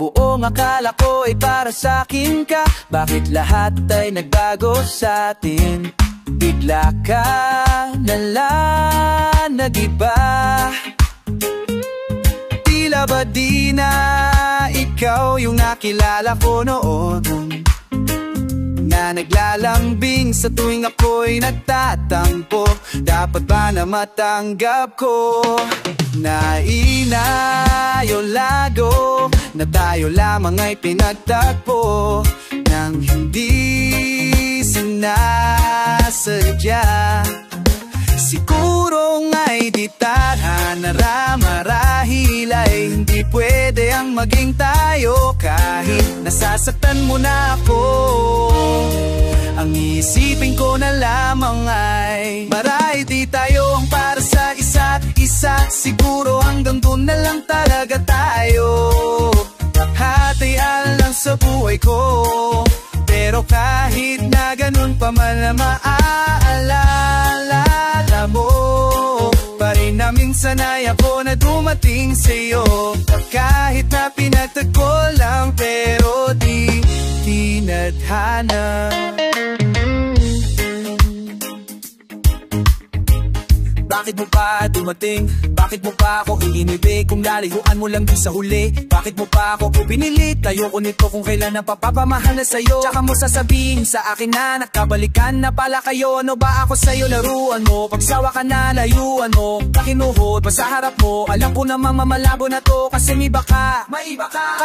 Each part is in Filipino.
buong akala ko ay para sa'kin ka. Bakit lahat ay nagbago sa'tin? Bigla ka nalang nag-iba. Tila ba di na ikaw yung nakilala ko noon, na naglalambing sa tuwing ako'y nagtatampo? Dapat ba na matanggap ko na inayolago na tayo lamang ay pinagtagpo nang hindi sinasadya? Siguro nga'y di tadhana, marahil ay hindi pwede ang maging tayo. Kahit nasasaktan mo na ako, ang isipin ko na lamang ay marahil di tayo ang para sa isa't isa. Siguro hanggang doon na lang talaga tayo. Hatian lang sa buhay ko, pero kahit na ganun pa man na maaalala mo pa rin na minsan ay ako na dumating sa'yo. Kahit na pinagtagpo lang, pero di tinadhana. Bakit mo pa dumating? Bakit mo pa ako iinibig? Kung lalayuan mo lang din sa huli, bakit mo pa ako pinilit? Ayoko nito kung kailan na papapamahal na sa'yo. Tsaka mo sasabihin sa akin na nakabalikan na pala kayo. Ano ba ako sa'yo, laruan mo? Pagsawa ka na, layuan mo. Kakinuhod pa sa harap mo. Alam ko namang mamalabo na to, kasi may iba ka.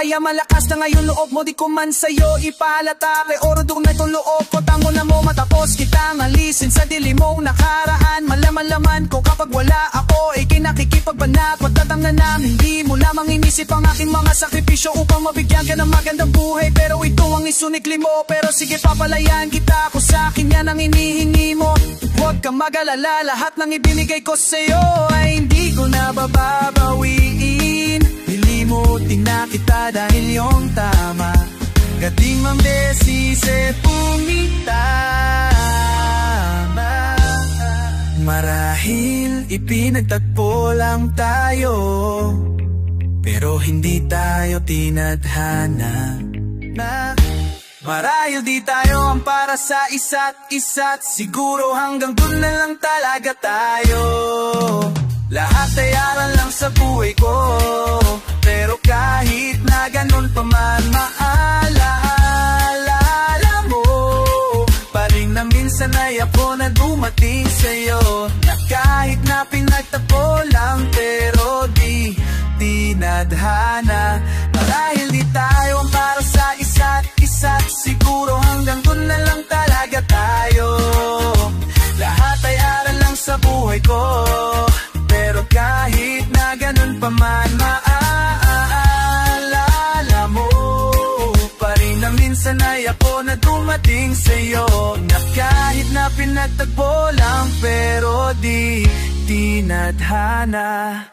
Kaya malakas na ngayon loob mo, di ko man sa'yo ipalata. Kay oro doon na itong loob ko, tango na mo matapos kitang alisin sa dilim mong nakaraan. Malaman-laman ko kapag wala ako, ikay nakikipagbanat. Magtatamnan namin, hindi mo lamang inisip ang aking mga sakripisyo upang mabigyan ka ng magandang buhay. Pero ito ang isunikli mo, pero sige papalayan kita. Kung sa akin yan ang inihingi mo, huwag kang mag-alala, lahat ng ibinigay ko sa'yo ay hindi ko na bababawiin. Nilimutin na kita dahil yung tama, gating mang desise pumitama. Marahil ipinagtagpo lang tayo, pero hindi tayo tinadhana na. Marahil di tayo ang para sa isa't isa't siguro hanggang dun na lang talaga tayo. Lahat ay aral lang sa buhay ko, pero kahit na ganun pa man maaalala mo pa rin na minsan ay ako na dumating sa'yo. Na kahit na pinagtagpo lang, pero di tinadhana. Marahil di tayo ang para sa isa't isa, siguro hanggang dun na lang talaga tayo. Lahat ay aral lang sa buhay ko, pero kahit na ganun pa man maaalala mo pa rin na minsan ay ako na dumating sa'yo. Na kahit na pinagtagpo lang, pero di tinadhana.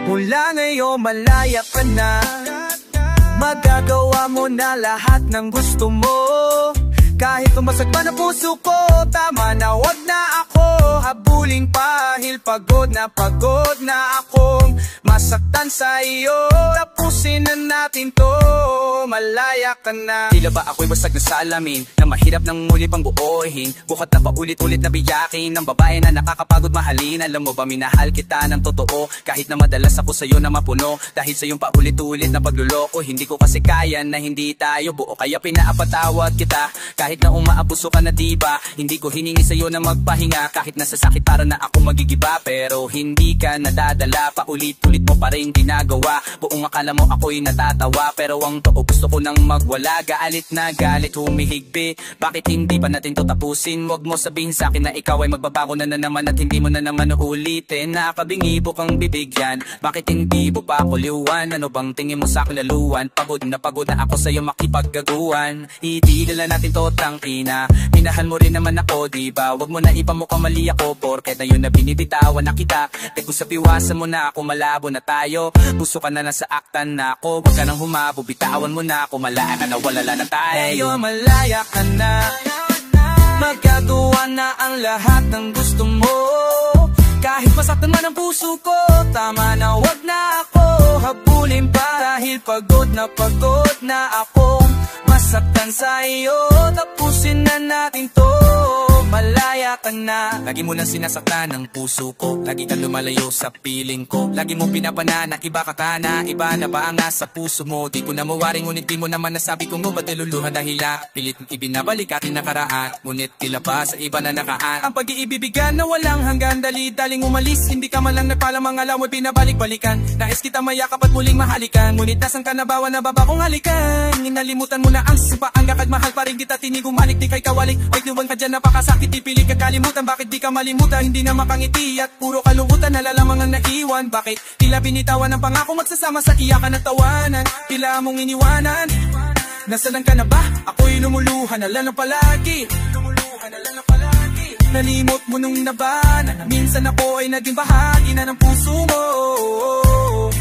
Mula ngayon malaya ka na, magagawa mo na lahat ng gusto mo. Kahit tumasag pa na puso ko, tama na wag na ako habulin pa. Dahil pagod na akong masaktan sa iyo. Tapusin na natin to, malaya ka na. Tila ba ako'y basag na salamin, na mahirap nang muli pang buohin. Bukat na paulit-ulit na biyakin ng babae na nakakapagod mahalin. Alam mo ba minahal kita ng totoo, kahit na madalas ako sa'yo na mapuno. Dahil sa iyong paulit-ulit na pagluloko, hindi ko kasi kaya na hindi tayo buo. Kaya pinaapatawad kita, kahit na umaabuso ka na diba. Hindi ko hiningi sa'yo na magpahinga, kahit nasa sakit para na ako magigiba, pero hindi ka nadadala. Paulit-ulit mo pa rin ginagawa. Buong akala mo ako'y natatawa, pero ang totoo gusto ko nang magwala. Galit na galit, humihigbi. Bakit hindi pa natin to tapusin? Huwag mo sabihin sa akin na ikaw ay magbabago na naman at hindi mo na naman uulitin. Nakabingi po kang bibigyan, bakit hindi mo pa kuliwan? Ano bang tingin mo sa akin laluan? Pagod na ako sa'yo makipaggaguan. Itigil na natin to tangina, minahal mo rin naman ako diba? Huwag mo na ipamukha mali ako, porket na yun na binibitawan na kita. Teko sa piwasan mo na ako, malabo na tayo. Puso ka na nasa aktan na ako, huwag ka nang humabo, bitawan mo na ako, malaya ka na, walala na tayo. Ngayon malaya ka na, magagawa na ang lahat ng gusto mo. Kahit masaktan man ang puso ko, tama na, wag na ako habulin pa. Dahil pagod na ako masaktan sa iyo, tapusin na natin to. Malaya ka na. Lagi mo nang sinasaktan ang puso ko, lagi kang lumalayo sa piling ko. Lagi mo pinapanan, iba ka na. Iba na ba ang nasa puso mo? Di ko na mawaring, ngunit di mo naman nasabi kung ba't niluluhan dahil pilit ibinabalik aking nakaraan, ngunit tila pa sa iba na nakaan. Ang pag-iibibigan na walang hanggan, dali-daling umalis, hindi ka man lang nagpalamang alam mo'y pinabalik-balikan. Nais kita mayakap at muling mahalikan, ngunit nasan ka na bawa na baba kong halikan. Inalimutan mo na ang sumpaan, kahit mahal pa rin kita, tinigumalik di kay kawalik. Wait luwan ka dyan, napakasakit, ipilit ka kalimutan. Bakit di ka malimutan, hindi na makangiti at puro kalungkutan, nalalamang ang naiwan. Bakit tila binitawan ang pangako magsasama sa iyakan at tawanan? Tila mong iniwanan, nasaan ka na ba? Ako'y lumuluhan na lang palagi, nalimot mo nung nabana. Minsan ako ay naging bahagi na ng puso mo,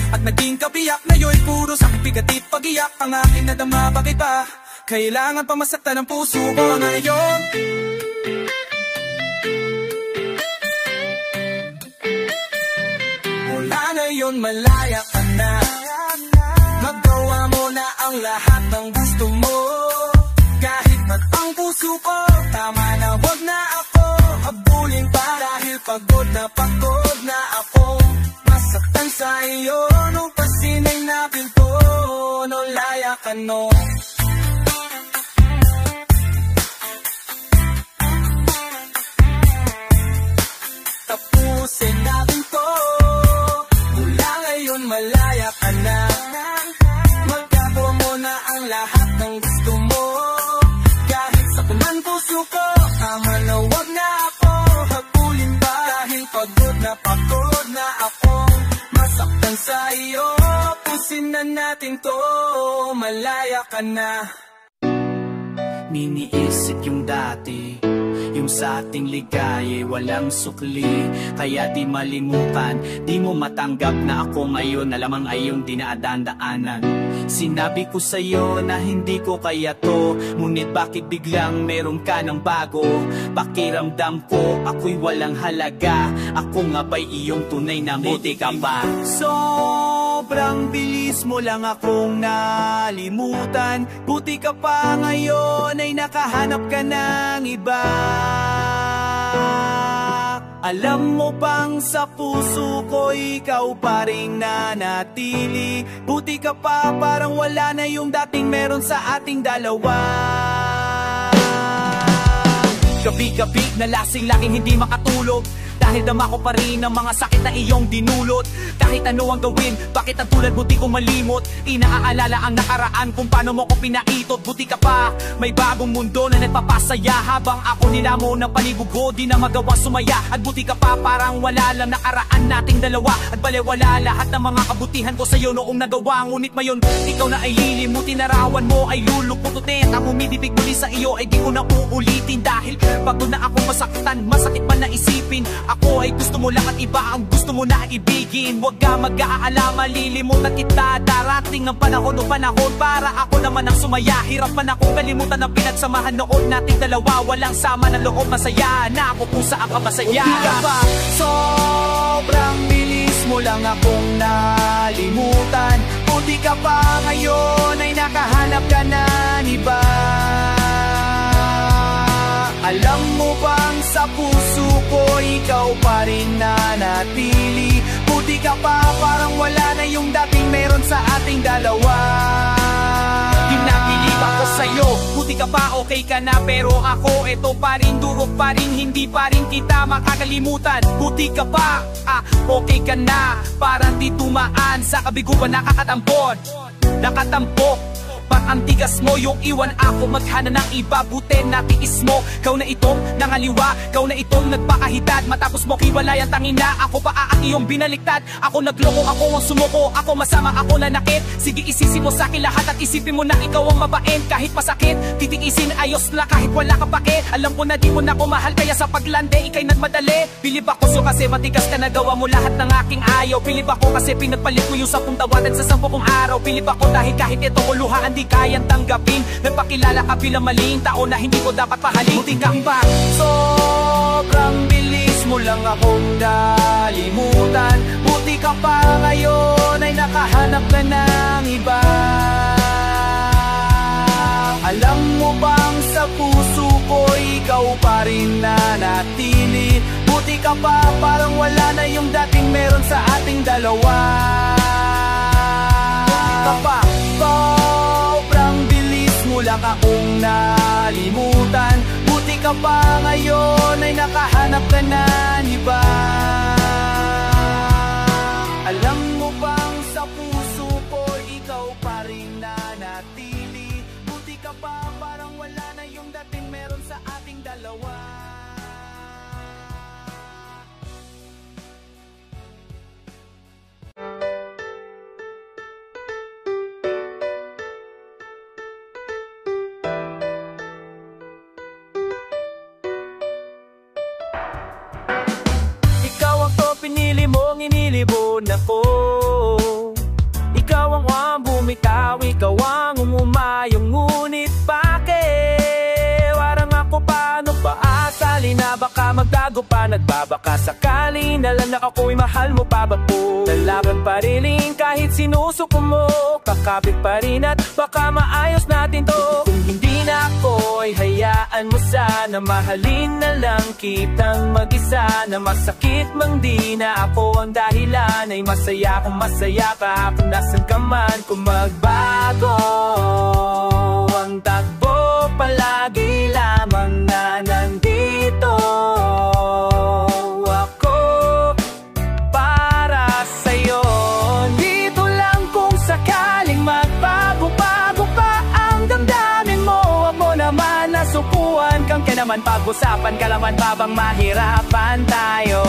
at naging kabiyak na yo'y puro sakit, bigat at pag-iyak. Ang aking nadama, bakit ba kailangan pa masaktan ng puso ko ngayon? Mula ngayon malaya ka na, magawa mo na ang lahat ng gusto mo. Kahit ba't ang puso ko, tama na, wag na ako habulin pa. Dahil pagod na ako masaktan sa iyo, nung pasinay na pinto, nung laya ka no. Tapusin natin to, mula ngayon malaya ka na. Magagawa mo na ang lahat ng gusto mo. Kahit sa kuman puso ko, tama na, wag na ako habulin pa. Dahil pagod na ako masaktan sa iyo, pusin na natin to, malaya ka na. Niniisip yung dati, yung sa ating ligaya'y walang sukli. Kaya di malimutan, di mo matanggap na ako ngayon na lamang ay yung dinadaan-daanan. Sinabi ko sa'yo na hindi ko kaya to, ngunit bakit biglang meron ka ng bago? Pakiramdam ko ako'y walang halaga, ako nga ba'y iyong tunay na buti ka ba? Sobrang bilis mo lang akong nalimutan, buti ka pa ngayon ay nakahanap ka ng iba. Alam mo bang sa puso ko ikaw pa rin nanatili? Buti ka pa, parang wala na yung dating meron sa ating dalawa. Gabi-gabi na lasing, laging hindi makatulog, dahil dama ko pa rin ang mga sakit na iyong dinulot. Kahit ano ang gawin, bakit ang tulad mo di ko malimot? Inaalala ang nakaraan kung paano mo ko pinaitot. Buti ka pa, may bagong mundo na nagpapasaya, habang ako nilamo ng palibog ko, di na magawa sumaya. At buti ka pa, parang wala lang nakaraan nating dalawa, at balewala lahat ng mga kabutihan ko sa'yo noong nagawa. Ngunit mayon, ikaw na ay lilimutin, narawan mo ay lulupututin. Ang umidibig muli sa iyo ay di ko na uulitin, dahil pagod na akong masaktan, masakit pa na isipin. Ako ay gusto mo lang at iba ang gusto mo na ibigin. Huwag ka mag-aalala, malilimutan kita. Darating ang panahon para ako naman ang sumaya. Hirap man akong kalimutan ang pinagsamahan noon nating dalawa. Walang sama ng loob, masaya na ako kung saan ka masaya. Buti ka pa, sobrang bilis mo lang akong nalimutan. Buti ka pa ngayon ay nakahanap ka ng iba. Alam mo bang sa puso ko ikaw pa rin nanatili? Buti ka pa, parang wala na yung dating meron sa ating dalawa. Dinabilib ako sa'yo, Buti ka pa, okay ka na, pero ako eto pa rin, durog pa rin, hindi pa rin kita makakalimutan. Buti ka pa, okay ka na, parang di tumaan sa kabiguan nakakatampon. Nakatampok, ang tigas mo, yung iwan ako maghana ng iba. Buti natiis mo, kau na itong nangaliwa, kau na itong nagpakahitad. Matapos mo kiwalayan tangina, ako pa at iyong binaliktad. Ako nagloko, ako ang sumuko, ako masama, ako nanakit. Sige isisi mo sa akin lahat at isipin mo na ikaw ang mabait. Kahit masakit, titiisin ayos na kahit wala ka pakit. Alam ko na di mo na ko mahal, kaya sa paglande ikay nagmadali. Bilib ako so kasi matigas ka, nagawa mo lahat ng aking ayaw. Bilib ako kasi pinagpalit ko yung 10 tawanan sa 10 kong araw. Bilib ako dahil kahit ito kuluhaan di kayang tanggapin. Nagpakilala ka bilang maling tao na hindi ko dapat pahalin. Buti ka pa, sobrang bilis mo lang akong nalimutan. Buti ka pa ngayon ay nakahanap ka ng iba. Alam mo bang sa puso ko ikaw pa rin nanatili. Buti ka pa, parang wala na yung dating meron sa ating dalawa. Buti ka pa, sobrang bilis mo lang akong nalimutan. Buti ka pa ngayon ay nakahanap ka na iba. Alam mo bang sa puso ko ikaw pa rin nanatili. Buti ka pa, parang wala na yung dating meron sa ating dalawa. Pinili mong inilibon ako. Ikaw ang bumitaw, ikaw ang umumayong. Ngunit bakit? Warang ako paano ba asali na baka magtago pa? Nagbabaka sakali na lang na ako'y mahal mo pa ba po? Lalaban pa rin kahit sinusuko mo. Kakapit pa rin at baka maayos natin to. Kung hindi na ako'y hayaan mo sana. Mahalin na lang kitang mag-isa. Na masakit mang di na ako ang dahilan. Ay masaya kung masaya ka kung nasan ka man. Kung magbago ang takbo, palagi lamang na nandito ako para sa'yo. Dito lang kung sakaling magbago-bago pa ang damdamin mo. Huwag mo naman nasukuan kang naman pag-usapan ka naman pa bang mahirapan tayo.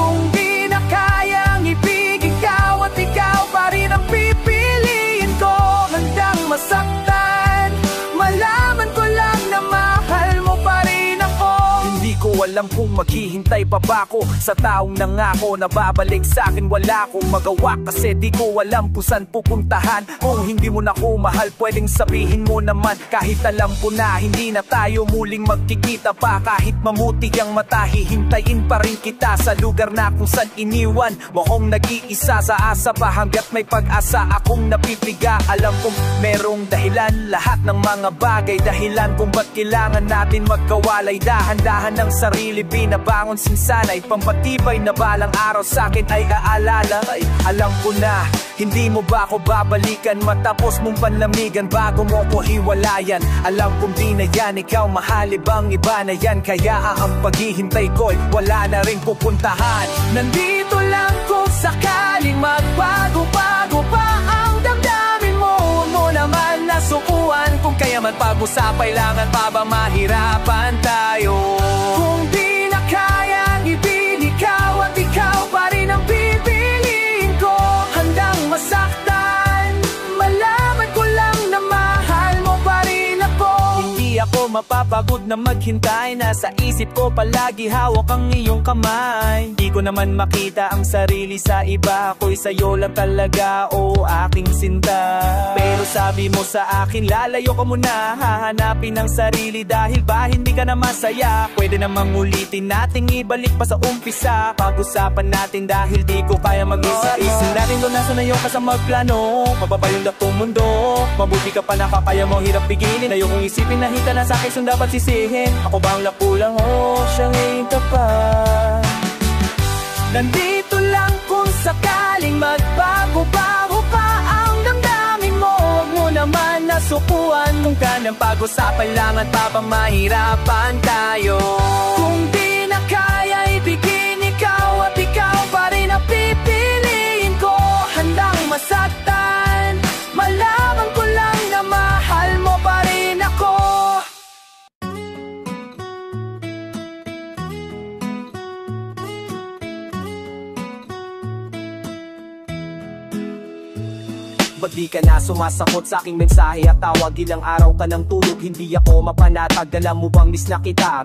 Kung di na kayang ibig ikaw at ikaw pa rin ang pipiliin ko. Handang masaktan, malaman ko lang na mahal mo pa rin ako. Hindi ko alam kung maghihintay pa ba ako sa taong nangako na babalik sa'kin. Wala akong magawa kasi di ko alam kung saan pupuntahan. Kung hindi mo na ko mahal, pwedeng sabihin mo naman. Kahit alam ko na hindi na tayo muling magkikita pa. Kahit mamuti ang mata, hihintayin pa rin kita sa lugar na kung saan iniwan mo akong nag-iisa. Sa asa pa hanggat may pag-asa akong napipiga. Alam kong merong dahilan lahat ng mga bagay. Dahilan kung ba't kailangan natin magkawalay. Dahan-dahan ng sarili binabangon sinsanay. Pampatibay na balang araw sa'kin ay aalala. Ay, alam ko na hindi mo ba ako babalikan matapos mong panlamigan bago mo ko hiwalayan. Alam kong di na yan ikaw mahal, ibang iba na yan. Kaya ang paghihintay ko'y wala na rin pupuntahan. Nandito lang kung sakaling magbago-bago pa ang damdamin mo. Huwag mo naman nasukuan kung kaya man pag-usapay langan pa ba mahirapan tayo. Kung di na kayang ibig ikaw at ikaw pa rin ang pipiliin ko. Handang masaktan, malaman ko lang na mahal mo pa rin ako. Hindi ako mapapagod na maghintay. Nasa isip ko palagi hawak ang iyong kamay. Di ko naman makita ang sarili sa iba. Ako'y sa'yo lang talaga, o aking sinta. Pero sabi mo sa akin lalayo ka muna. Hahanapin ang sarili dahil ba hindi ka na masaya. Pwede namang ulitin nating ibalik pa sa umpisa. Pag-usapan natin dahil di ko kaya mag-isa. Isin natin doon nasa na yung kasama magplano. Mababayong dakong mundo. Mabuti ka pa nakakaya mo hirap pigilin. Ayokong isipin na hita na sa'kin sung dapat sisihin. Ako bang lapulang o siyang tapat? Nandito lang kung sakaling magbago-bago pa ang damdamin mo. Huwag mo naman kasukuan. Kung ka nang pag-usapan lang at papamahirapan tayo. Kung di na kaya ibigin ikaw at ikaw pa rin ang pipiliin ko. Handang masaktan, malaman ko lang na mahal mo pa rin ako. Ba't di ka na sumasagot sa aking mensahe at tawag? Ilang araw ka ng tulog, hindi ako mapanatag. Alam mo bang miss na kita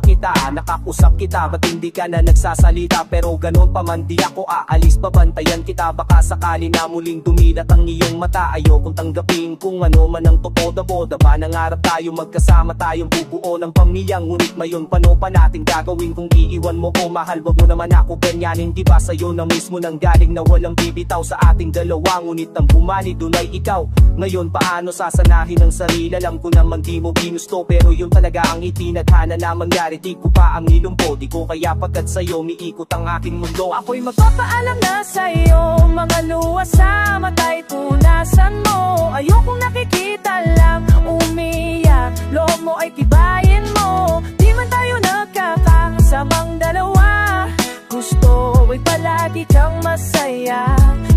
kita. Nakakusap kita, ba't hindi ka na nagsasalita? Pero ganon pa man di ako aalis, babantayan kita. Baka sakali na muling dumilat ang iyong mata. Ayokong tanggapin kung ano man ang totoda-boda ba. Nangarap tayo magkasama, tayong bubuo ng pamilya. Ngunit mayon paano pa natin gagawin kung iiwan mo ko? Mahal, wag mo naman ako ganyanin. Di ba sa'yo na mismo nang galing na walang bibitaw sa ating dalawa? Ngunit ang bumani dun ay ikaw. Ngayon paano sasanahin ang sarili? Alam ko naman di mo ginusto, pero yun talaga ang itinadhana na mangyari. Di ko pa ang nilumpo, di ko kaya pagkat sa'yo miikot ang aking mundo. Ako'y magpapaalam na sa'yo, mga luha sa mata'y punasan mo. Ayokong nakikita lang umiyak, loob mo ay tibayin mo. Di man tayo nagkakasamang dalawa, gusto ay palagi kang masaya.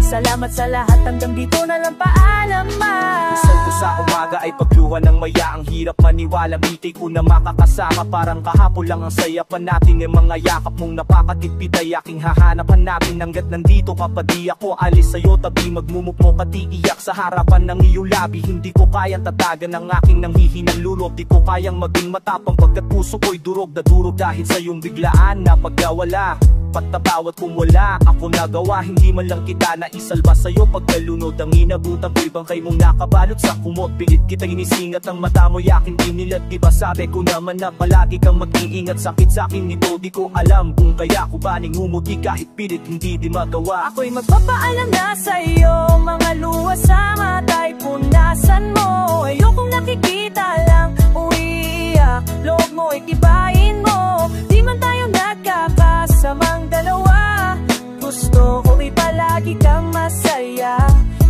Salamat sa lahat, hanggang dito na lang, paalam ma. Isal ko sa umaga ay pagluha ng maya. Ang hirap maniwala, biti ko na makakasama. Parang kahapon lang ang saya pa natin. Ang mga yakap mong napakatipid ay aking hahanapan natin. Hanggat nandito ka pa di ako alis sa'yo tabi. Magmumukmo ka di iyak sa harapan ng iyong labi. Hindi ko kayang tatagan ang aking nanghihinang lulot. Di ko kayang maging matapang pagkat puso ko'y durog na durog. Dahil sa iyong biglaan na pagkawala, pagtatawad kung wala ako nagawa. Hindi man lang kita na isalba sa'yo pagkalunod. Ang inabutan ko'y bangkay mong nakabalot sa kumot. Pilit kita inisingat, ang mata mo'y aking dinilat. Diba sabi ko naman na palagi kang mag-iingat. Sakit sa'kin nito, di ko alam kung kaya ko ba ngumuti kahit pilit hindi di magawa. Ako'y magpapaalam na sa'yo, mga luha sa mata'y punasan mo. Ayokong nakikita lang uiyak, loob mo ay tibayin mo. Di man tayo nagkakasamang dalawa, gusto ko'y palagi kang masaya.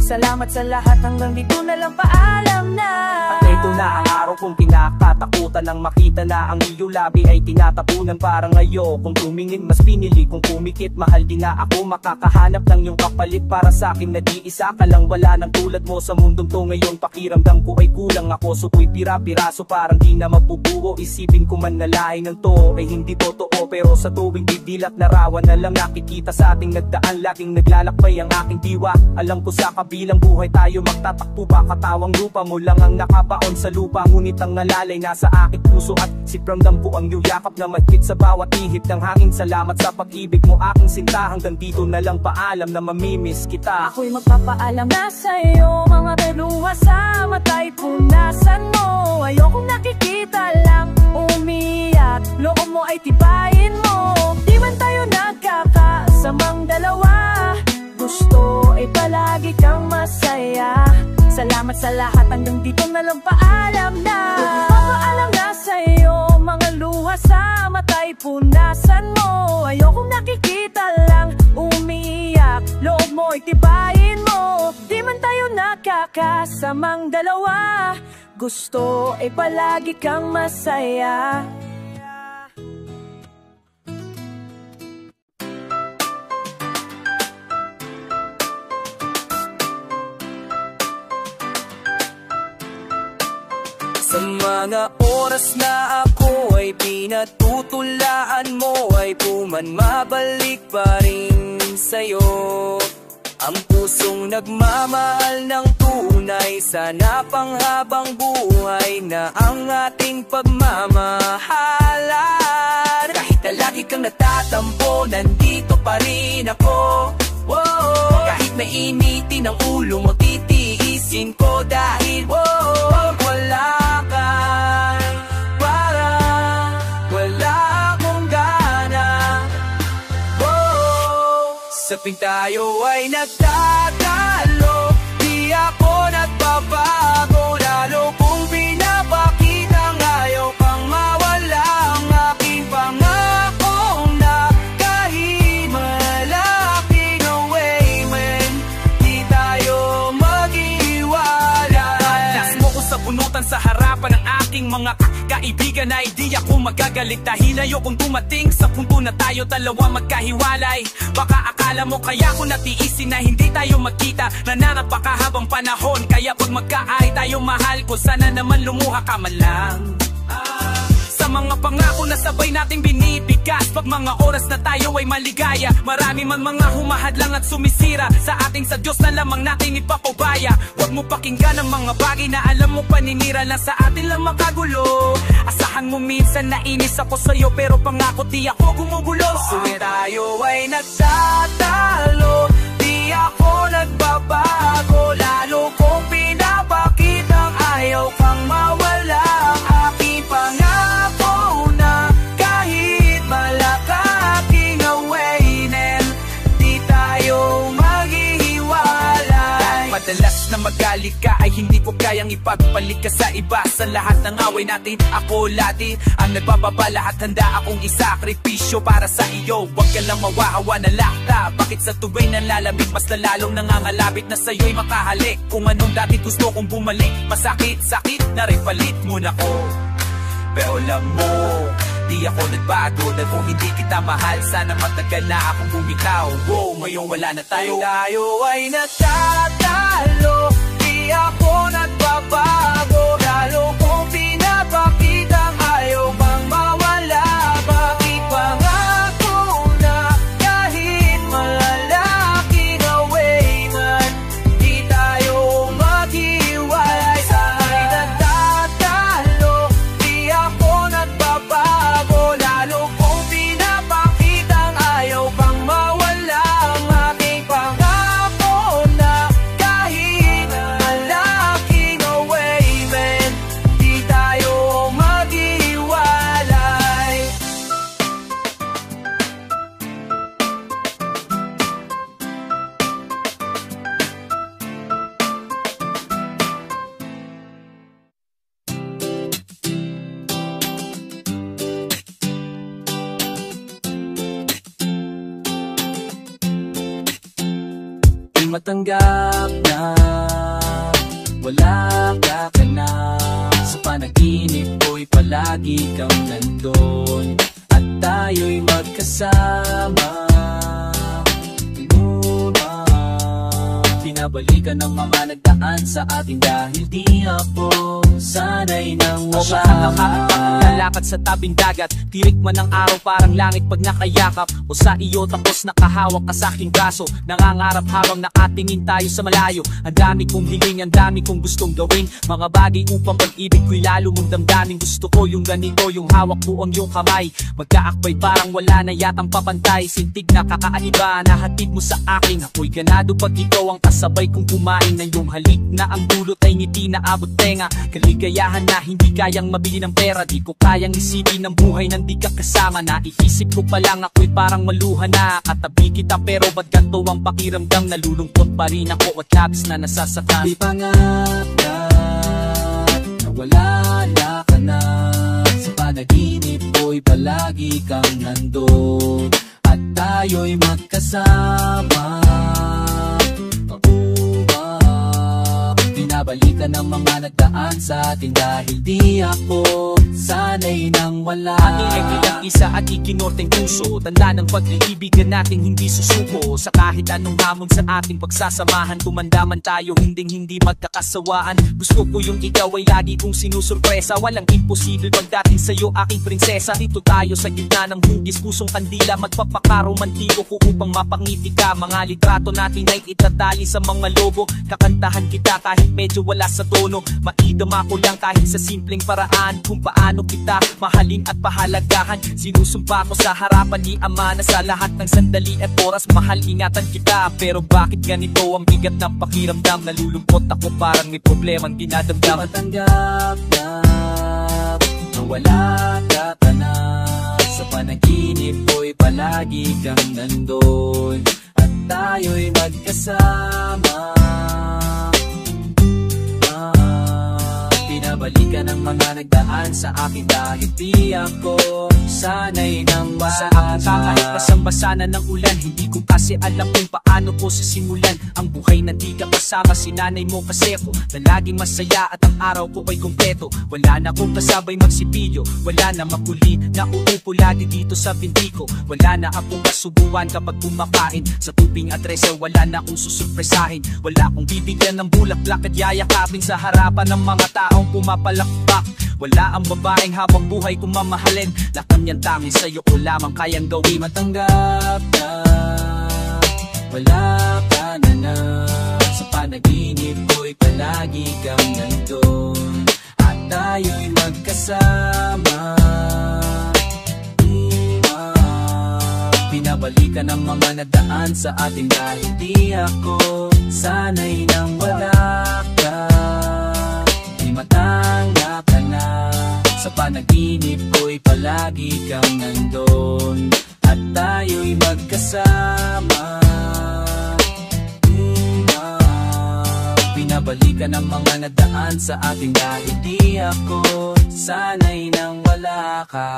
Salamat sa lahat, hanggang dito na lang, paalam na. At ito na ang araw kong pinakatakutan, nang makita na ang iyong labi ay tinatapunan. Parang ngayon kung tumingin mas pinili kung pumikit. Mahal din na ako, makakahanap ng iyong kapalit. Para sa akin nag-iisa ka lang, wala nang tulad mo sa mundong to. Ngayon pakiramdam ko ay kulang ako, so ko'y pira-piraso parang di na mabubuo. Isipin ko man na lain ng to ay hindi totoo, pero sa tuwing didilat na rawan na lang nakikita sa ating nagdaan. Laging naglalakbay ang aking diwa. Alam ko sa kabilang buhay tayo magtatakbo pa. Katawang lupa mo lang ang nakabaon sa lupa, ngunit ang nalalay nasa aking puso at sipramdam ko ang yakap na magkit sa bawat ihip ng hangin. Salamat sa pag-ibig mo aking sinta, hanggang dito na lang, paalam na mamimiss kita. Ako'y magpapaalam na sa'yo, mga luha sa mata'y punasan mo. Ayokong nakikita lang umiyak, loob mo ay tibayin mo. Di man tayo nagkakasamang dalawa, gusto ay palagi kang masaya. Salamat sa lahat, hanggang dito na lang, paalam na. Magpapaalam na sa'yo, mga luha sa mata'y punasan mo. Ayokong nakikita lang umiyak, loob mo ay tibayin mo. Di man tayo nagkakasamang dalawa, gusto ay palagi kang masaya. Sa mga oras na ako ay pinatutulaan mo, ay pumanmabalik pa rin sa'yo. Ang pusong nagmamahal ng tunay, sana panghabang buhay na ang ating pagmamahalan. Kahit na lagi kang natatampo, nandito pa rin ako. Whoa. Kahit mainitin ang ulo mo, titiisin ko dahil pag wala ka, parang wala akong gana. Sa tuwing tayo ay nagtatalo, di ako nagbabago. Lalo kung pinapakitang ayaw kang mawala ang aking pangako na kahit malaking away man, di tayo mag-iwalay. Last mo aking mga kaibigan na hindi ako magagalit dahil ayokong dumating sa punto na tayo dalawa magkahiwalay. Baka akala mo kaya ko natiisin na hindi tayo magkita na napakahabang panahon, kaya pag magkaay tayo mahal ko, sana naman lumuha ka man lang. Sa mga pangako na sabay nating binibigas, pag mga oras na tayo ay maligaya, marami man mga humahadlang at sumisira sa ating sa Diyos na lamang natin ipapabaya. Huwag mo pakinggan ang mga bagay na alam mo paninira lang sa atin lang makagulo. Asahan mo minsan nainis ako sa'yo pero pangako di ako gumugulo. Kung tayo ay nagtatalo, di ako nagbabago, lalo kong pinapakitang ayaw kang mawala. Aking pangako na kahit malakaking awainin, di tayo maghihiwalay. Madalas na magalit ka ay hindi ko kayang ipagpalit ka sa iba. Sa lahat ng away natin, ako lati ang nagbababa, lahat handa akong isakripisyo para sa iyo. Huwag ka lang mawahawa na lakta, bakit sa tuwing nalalamig mas lalalong nangangalabit na sa'yo'y makahalik. Kung anong dati gusto kong bumalik, masakit-sakit na rin palit mo na ko. Pero alam mo, di ako nagbago, dahil kung hindi kita mahal, sana matagal na akong bumitaw. Wow, ngayon wala na tayo. Tayo ay natatalo, di ako nagbabago, lalo kong pinapakitang ayaw bang mawala. Bakit pangako na kahit malalaking away man, di tayo maghiwalay. Sa'y natatalo, di ako nagbabago, lalo kong pinapakitang ayaw bang mawala. Ang aking pangako na kahit malaking away man, di tayo maghiwalay. Di matanggap na wala ka na, sa panaginip ko'y palagi kang nandun, at tayo'y magkasama. Pinabalikan ng mga nagdaan sa ating dahil di ako sanay nang masama. Lalakad sa tabing dagat, tirik man ang araw parang langit pag nakayakap, o sa iyo tapos nakahawak ka sa aking braso, nangangarap habang nakatingin tayo sa malayo. Ang dami kong hiling, ang dami kong gustong gawin, mga bagay upang pag-ibig ko'y lalo mong damdamin. Gusto ko yung ganito, yung hawak mo ang iyong kamay, magkaakbay parang wala na yatang papantay. Sintig na kakaiba na hatid mo sa akin, ako'y ganado pag ikaw ang kasabay kong kumain ng iyong halik na ang dulot ay ngiti na abot tenga. Kaligayahan na hindi kayang mabili ng pera, di ko kayang isipin ng buhay nang di ka kasama. Naiisip ko pa lang ako'y parang maluha na, katabi kita pero ba't ganito ang pakiramdam? Nalulungkot pa rin ako at labis na nasasaktan. Di pangarap na wala na ka na, sa panaginip ko'y palagi kang nandun, at tayo'y magkasama. Pinabalikan ng mga nagdaan sa atin dahil di ako sanay nang wala. Ating ay bilang isa at ikinorteng puso, tanda ng pag-iibigan natin hindi susuko. Sa kahit anong hamon sa ating pagsasamahan, tumandaman tayo hindi magkakasawaan. Gusto ko yung ikaw ay lagi kong sinusurpresa, walang imposible pagdating sa'yo aking prinsesa. Dito tayo sa gitna ng hugis, pusong kandila, magpapakaromantiko ko upang mapangiti ka. Mga litrato natin ay itatali sa mga lobo, kakantahan kita kahit medyo wala sa tono, maidama ko lang kahit sa simpleng paraan kung paano kita mahalin at pahalagahan. Sinusumpa ko sa harapan ni Ama na sa lahat ng sandali at oras mahal ingatan kita. Pero bakit ganito ang bigat ng pakiramdam? Nalulungkot ako parang may problemang dinadamdam. Matanggap na wala ka na, sa panaginip ko'y palagi kang nandun, at tayo'y magkasama. Pinabalikan ng mga nagdaan sa akin dahil di ako sanay nang wala ka. Kahit basang-basa na ng ulan, hindi ko kasi alam kung paano ko sisimulan ang buhay na di ka kasama. Sinanay mo kasi ako na laging masaya at ang araw ko ay kumpleto. Wala na akong kasabay magsipilyo, wala na makuli na uupo lagi dito sa pinti ko. Wala na akong kasubuan kapag kumakain sa tubing at resa. Wala na akong susurpresahin, wala akong bibigyan ng bulaklak at yayakapin sa harapan ng mga taong pumapalakpak. Wala ang babaeng habang buhay kong mamahalin. Lahat ng yan tanging sa'yo ko lamang kayang gawin. Matanggap na wala ka na sa panaginip ko'y palagi kang nandun at tayo'y magkasama. Pinabalikan ng mga nadaan sa ating dahil di ako sanay nang wala ka. Di matanggap ka na sa panaginip ko'y palagi kang nandun at tayo'y magkasama. Pinabalikan ng mga nadaan sa ating dahil di ako sanay nang wala ka.